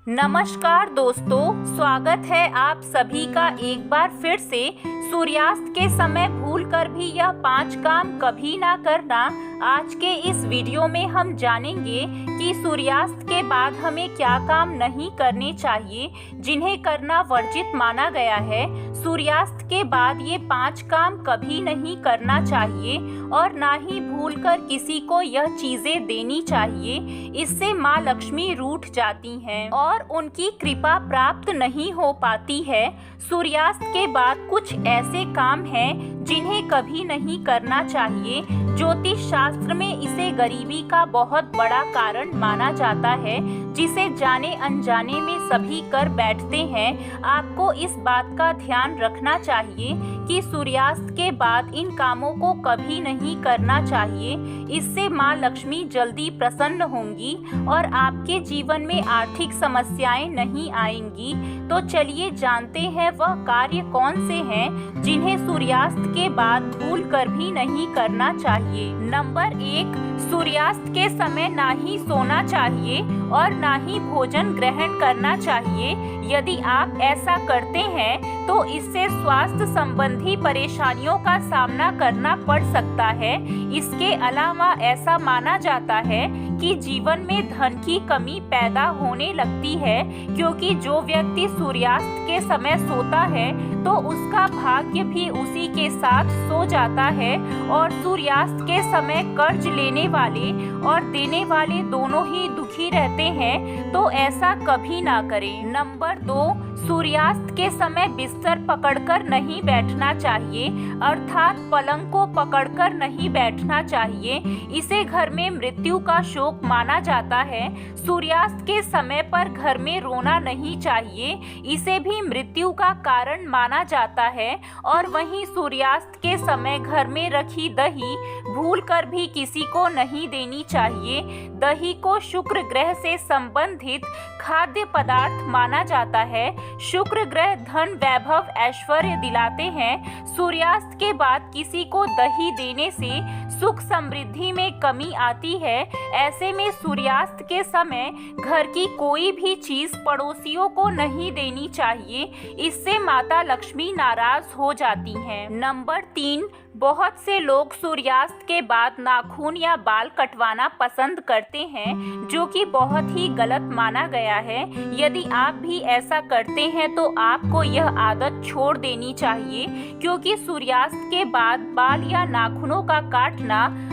नमस्कार दोस्तों, स्वागत है आप सभी का एक बार फिर से। सूर्यास्त के समय भूलकर भी यह 5 काम कभी ना करना। आज के इस वीडियो में हम जानेंगे कि सूर्यास्त के बाद हमें क्या काम नहीं करने चाहिए, जिन्हें करना वर्जित माना गया है। सूर्यास्त के बाद ये 5 काम कभी नहीं करना चाहिए और ना ही भूलकर किसी को यह चीजें देनी चाहिए। इससे माँ लक्ष्मी रूठ जाती हैं और उनकी कृपा प्राप्त नहीं हो पाती है। सूर्यास्त के बाद कुछ ऐसे काम हैं जिन्हें कभी नहीं करना चाहिए। ज्योतिष शास्त्र में इसे गरीबी का बहुत बड़ा कारण माना जाता है, जिसे जाने अनजाने में सभी कर बैठते हैं। आपको इस बात का ध्यान रखना चाहिए कि सूर्यास्त के बाद इन कामों को कभी नहीं करना चाहिए। इससे माँ लक्ष्मी जल्दी प्रसन्न होंगी और आपके जीवन में आर्थिक समस्याएं नहीं आएंगी। तो चलिए जानते हैं वह कार्य कौन से हैं जिन्हें सूर्यास्त के बाद भूल कर भी नहीं करना चाहिए। नंबर 1, सूर्यास्त के समय ना ही सोना चाहिए और ना ही भोजन ग्रहण करना चाहिए। यदि आप ऐसा करते हैं तो इससे स्वास्थ्य संबंधी परेशानियों का सामना करना पड़ सकता है। इसके अलावा ऐसा माना जाता है कि जीवन में धन की कमी पैदा होने लगती है, क्योंकि जो व्यक्ति सूर्यास्त के समय सोता है तो उसका भाग्य भी उसी के साथ सो जाता है। और सूर्यास्त के समय कर्ज लेने वाले और देने वाले दोनों ही दुखी रहते हैं, तो ऐसा कभी ना करें। नंबर 2, सूर्यास्त के समय बिस्तर पकड़कर नहीं बैठना चाहिए, अर्थात पलंग को पकड़कर नहीं बैठना चाहिए। इसे घर में मृत्यु का शोक माना जाता है। सूर्यास्त के समय पर घर में रोना नहीं चाहिए, इसे भी मृत्यु का कारण माना जाता है। और वहीं सूर्यास्त के समय घर में रखी दही भूलकर भी किसी को नहीं देनी चाहिए। दही को शुक्र ग्रह से संबंधित खाद्य पदार्थ माना जाता है। शुक्र ग्रह धन वैभव ऐश्वर्य दिलाते हैं। सूर्यास्त के बाद किसी को दही देने से सुख समृद्धि में कमी आती है। ऐसे में सूर्यास्त के समय घर की कोई भी चीज पड़ोसियों को नहीं देनी चाहिए, इससे माता लक्ष्मी नाराज हो जाती हैं। नंबर 3, बहुत से लोग सूर्यास्त के बाद नाखून या बाल कटवाना पसंद करते हैं, जो कि बहुत ही गलत माना गया है। यदि आप भी ऐसा करते हैं तो आपको यह आदत छोड़ देनी चाहिए, क्योंकि सूर्यास्त के बाद बाल या नाखूनों का काटना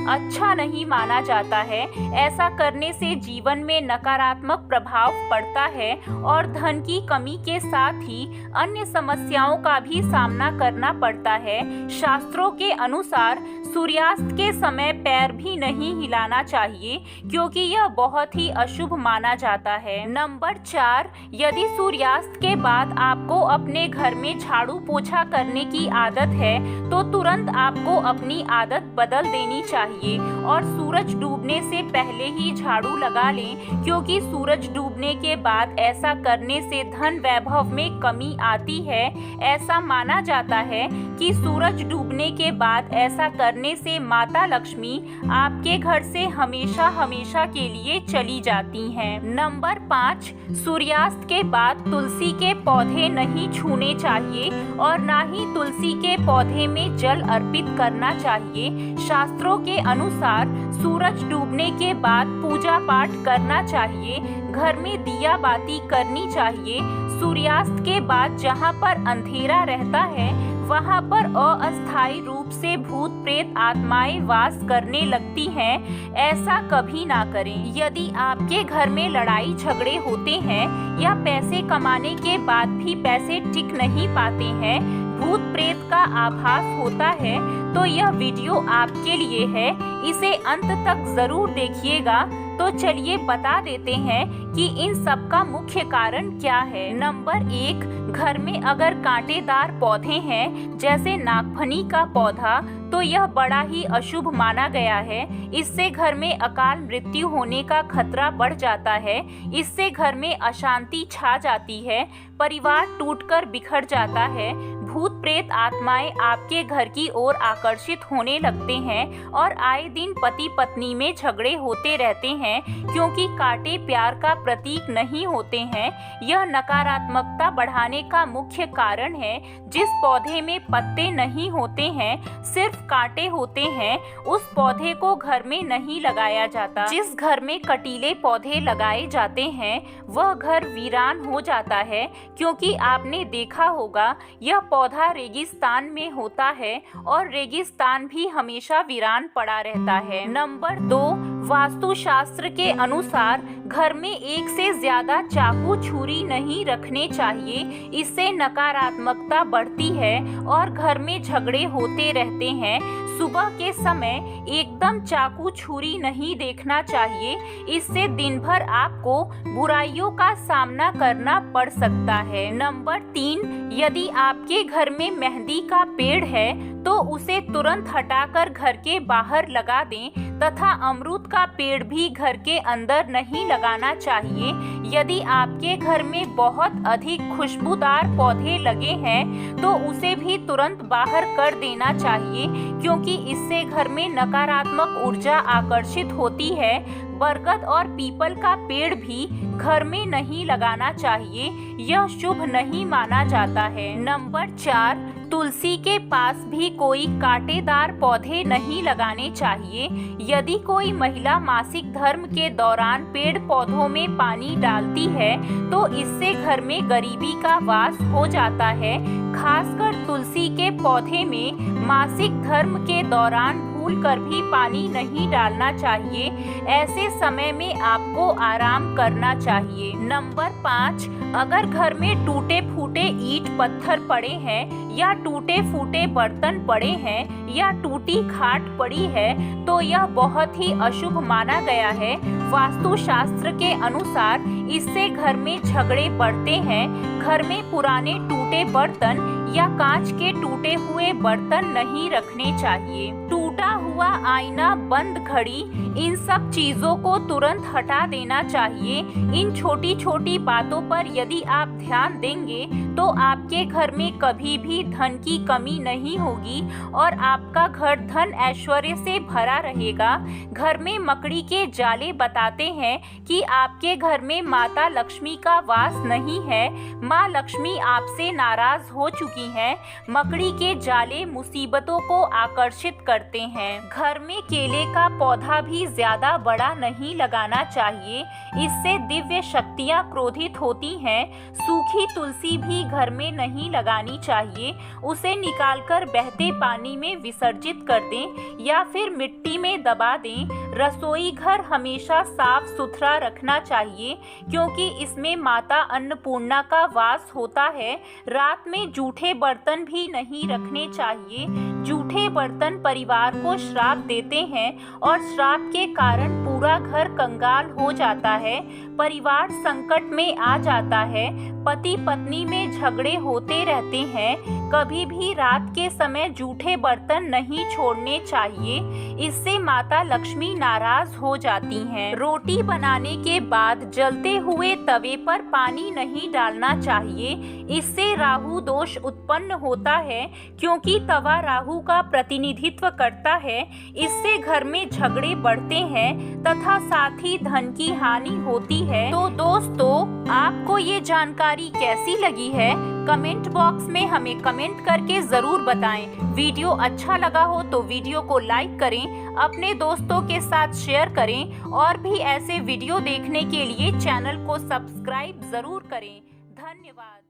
अच्छा नहीं माना जाता है। ऐसा करने से जीवन में नकारात्मक प्रभाव पड़ता है और धन की कमी के साथ ही अन्य समस्याओं का भी सामना करना पड़ता है। शास्त्रों के अनुसार सूर्यास्त के समय पैर भी नहीं हिलाना चाहिए, क्योंकि यह बहुत ही अशुभ माना जाता है। नंबर 4, यदि सूर्यास्त के बाद आपको अपने घर में झाड़ू पोछा करने की आदत है तो तुरंत आपको अपनी आदत बदल देनी चाहिए और सूरज डूबने से पहले ही झाड़ू लगा लें, क्योंकि सूरज डूबने के बाद ऐसा करने से धन वैभव में कमी आती है। ऐसा माना जाता है कि सूरज डूबने के बाद ऐसा करने से माता लक्ष्मी आपके घर से हमेशा हमेशा के लिए चली जाती हैं। नंबर 5, सूर्यास्त के बाद तुलसी के पौधे नहीं छूने चाहिए और ना ही तुलसी के पौधे में जल अर्पित करना चाहिए। शास्त्रों के अनुसार सूरज डूबने के बाद पूजा पाठ करना चाहिए, घर में दिया बाती करनी चाहिए। सूर्यास्त के बाद जहाँ पर अंधेरा रहता है वहाँ पर अस्थायी रूप से भूत प्रेत आत्माएं वास करने लगती हैं। ऐसा कभी ना करें। यदि आपके घर में लड़ाई झगड़े होते हैं या पैसे कमाने के बाद भी पैसे टिक नहीं पाते हैं, भूत प्रेत का आभास होता है, तो यह वीडियो आपके लिए है। इसे अंत तक जरूर देखिएगा। तो चलिए बता देते हैं कि इन सब का मुख्य कारण क्या है। नंबर 1, घर में अगर कांटेदार पौधे हैं जैसे नागफनी का पौधा, तो यह बड़ा ही अशुभ माना गया है। इससे घर में अकाल मृत्यु होने का खतरा बढ़ जाता है। इससे घर में अशांति छा जाती है, परिवार टूटकर बिखर जाता है। भूत प्रेत आत्माएं आपके घर की ओर आकर्षित होने लगते हैं और आए दिन पति पत्नी में झगड़े होते रहते हैं, क्योंकि कांटे प्यार का प्रतीक नहीं होते हैं। यह नकारात्मकता बढ़ाने का मुख्य कारण है। जिस पौधे में पत्ते नहीं होते हैं, सिर्फ कांटे होते हैं, उस पौधे को घर में नहीं लगाया जाता। जिस घर में कटीले पौधे लगाए जाते हैं वह घर वीरान हो जाता है, क्योंकि आपने देखा होगा यह पौधा रेगिस्तान में होता है और रेगिस्तान भी हमेशा वीरान पड़ा रहता है। नंबर 2, वास्तुशास्त्र के अनुसार घर में एक से ज्यादा चाकू छुरी नहीं रखने चाहिए। इससे नकारात्मकता बढ़ती है और घर में झगड़े होते रहते हैं। सुबह के समय एकदम चाकू छुरी नहीं देखना चाहिए, इससे दिन भर आपको बुराइयों का सामना करना पड़ सकता है। नंबर 3, यदि आपके घर में मेहंदी का पेड़ है तो उसे तुरंत हटाकर घर के बाहर लगा दें तथा अमरूद का पेड़ भी घर के अंदर नहीं लगाना चाहिए। यदि आपके घर में बहुत अधिक खुशबूदार पौधे लगे हैं तो उसे भी तुरंत बाहर कर देना चाहिए, क्योंकि इससे घर में नकारात्मक ऊर्जा आकर्षित होती है। बरगद और पीपल का पेड़ भी घर में नहीं लगाना चाहिए, यह शुभ नहीं माना जाता है। नंबर 4, तुलसी के पास भी कोई कांटेदार पौधे नहीं लगाने चाहिए। यदि कोई महिला मासिक धर्म के दौरान पेड़ पौधों में पानी डालती है तो इससे घर में गरीबी का वास हो जाता है। खासकर तुलसी के पौधे में मासिक धर्म के दौरान भूलकर भी पानी नहीं डालना चाहिए। ऐसे समय में आपको आराम करना चाहिए। नंबर 5, अगर घर में टूटे फूटे ईंट पत्थर पड़े हैं या टूटे फूटे बर्तन पड़े हैं या टूटी खाट पड़ी है तो यह बहुत ही अशुभ माना गया है। वास्तुशास्त्र के अनुसार इससे घर में झगड़े बढ़ते हैं। घर में पुराने टूटे बर्तन या कांच के टूटे हुए बर्तन नहीं रखने चाहिए। टूटा हुआ आईना, बंद घड़ी, इन सब चीजों को तुरंत हटा देना चाहिए। इन छोटी छोटी बातों पर यदि आप ध्यान देंगे तो आपके घर में कभी भी धन की कमी नहीं होगी और आपका घर धन ऐश्वर्य से भरा रहेगा। घर में मकड़ी के जाले बताते हैं कि आपके घर में माता लक्ष्मी का वास नहीं है। माँ लक्ष्मी आपसे नाराज हो चुकी हैं। मकड़ी के जाले मुसीबतों को आकर्षित करते हैं। घर में केले का पौधा भी ज्यादा बड़ा नहीं लगाना चाहिए, इससे दिव्य शक्तियाँ क्रोधित होती हैं। सूखी तुलसी भी घर में नहीं लगानी चाहिए। उसे निकालकर बहते पानी में विसर्जित कर दें या फिर मिट्टी में दबा दें। रसोई घर हमेशा साफ सुथरा रखना चाहिए, क्योंकि इसमें माता अन्नपूर्णा का वास होता है। रात में जूठे बर्तन भी नहीं रखने चाहिए। जूठे बर्तन परिवार को श्राप देते हैं और श्राप के कारण पूरा घर कंगाल हो जाता है। परिवार संकट में आ जाता है। पति पत्नी में झगड़े होते रहते हैं। कभी भी रात के समय जूठे बर्तन नहीं छोड़ने चाहिए, इससे माता लक्ष्मी नाराज हो जाती हैं। रोटी बनाने के बाद जलते हुए तवे पर पानी नहीं डालना चाहिए, इससे राहु दोष उत्पन्न होता है, क्योंकि तवा राहु का प्रतिनिधित्व करता है। इससे घर में झगड़े बढ़ते हैं तथा साथ ही धन की हानि होती है। तो दोस्तों, आपको ये जानकारी कैसी लगी है? कमेंट बॉक्स में हमें कमेंट करके जरूर बताएं। वीडियो अच्छा लगा हो तो वीडियो को लाइक करें, अपने दोस्तों के साथ शेयर करें और भी ऐसे वीडियो देखने के लिए चैनल को सब्सक्राइब जरूर करें। धन्यवाद।